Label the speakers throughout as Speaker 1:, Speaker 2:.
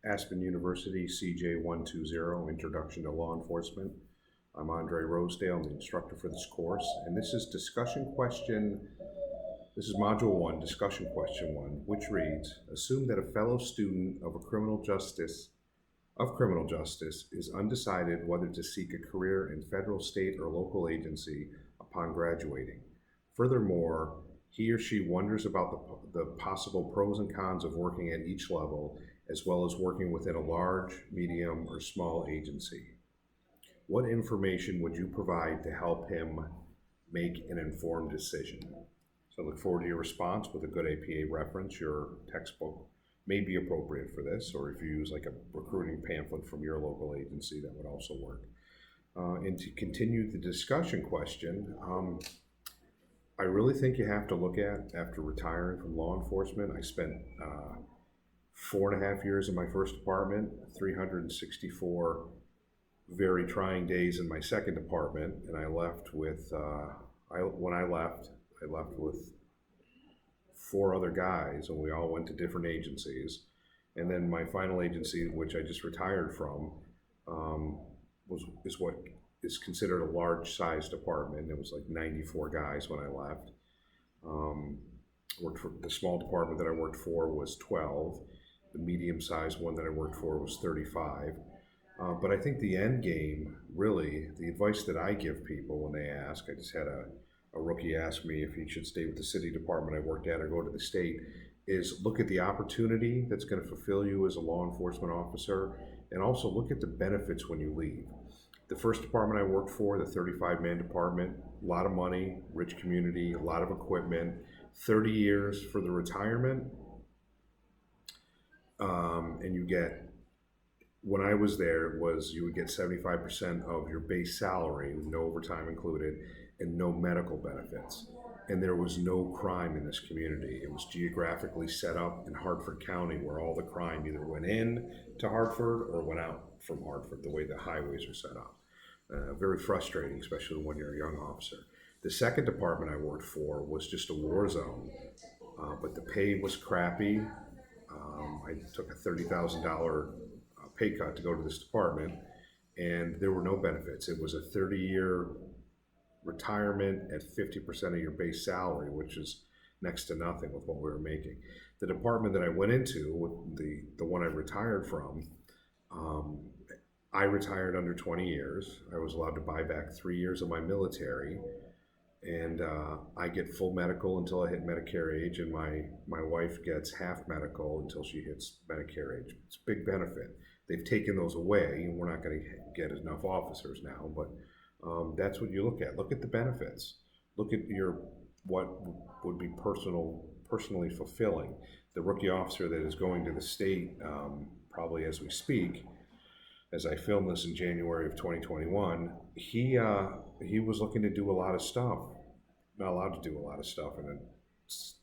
Speaker 1: Aspen University CJ120 Introduction to Law Enforcement. I'm Andre Rosedale, I'm the instructor for this course, and this is this is Module 1, Discussion Question 1, which reads, assume that a fellow student of criminal justice is undecided whether to seek a career in federal, state, or local agency upon graduating. Furthermore, he or she wonders about the possible pros and cons of working at each level, as well as working within a large, medium, or small agency. What information would you provide to help him make an informed decision? So I look forward to your response with a good APA reference. Your textbook may be appropriate for this, or if you use like a recruiting pamphlet from your local agency, that would also work. And to continue the discussion question, I really think you have to look at, after retiring from law enforcement, I spent 4.5 years in my first department, 364 very trying days in my second department, and I left with, when I left with 4 other guys, and we all went to different agencies. And then my final agency, which I just retired from, is what is considered a large size department. It was like 94 guys when I left. Worked for the small department that I worked for was 12. The medium-sized one that I worked for was 35. But I think the end game, really, the advice that I give people when they ask, I just had a rookie ask me if he should stay with the city department I worked at or go to the state, is look at the opportunity that's going to fulfill you as a law enforcement officer, and also look at the benefits when you leave. The first department I worked for, the 35-man department, a lot of money, rich community, a lot of equipment, 30 years for the retirement, and you get, when I was there, you would get 75% of your base salary with no overtime included and no medical benefits. And there was no crime in this community. It was geographically set up in Hartford County, where all the crime either went in to Hartford or went out from Hartford, the way the highways are set up. Very frustrating, especially when you're a young officer. The second department I worked for was just a war zone, but the pay was crappy. I took a $30,000 pay cut to go to this department, and there were no benefits. It was a 30-year retirement at 50% of your base salary, which is next to nothing with what we were making. The department that I went into, the one I retired from, I retired under 20 years. I was allowed to buy back 3 years of my military, and I get full medical until I hit Medicare age, and my wife gets half medical until she hits Medicare age. It's a big benefit. They've taken those away, and we're not going to get enough officers now, but that's what you look at. Look at the benefits. Look at what would be personally fulfilling. The rookie officer that is going to the state, probably as we speak, as I film this in January of 2021, he was looking to do a lot of stuff. Not allowed to do a lot of stuff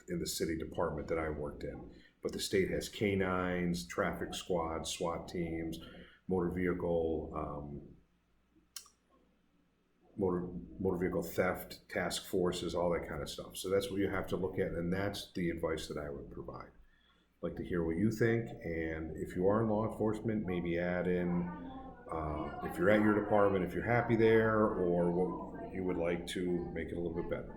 Speaker 1: in the city department that I worked in. But the state has canines, traffic squads, SWAT teams, motor vehicle theft task forces, all that kind of stuff. So that's what you have to look at, and that's the advice that I would provide. I'd like to hear what you think, and if you are in law enforcement, maybe add in if you're at your department, if you're happy there, or what you would like to make it a little bit better.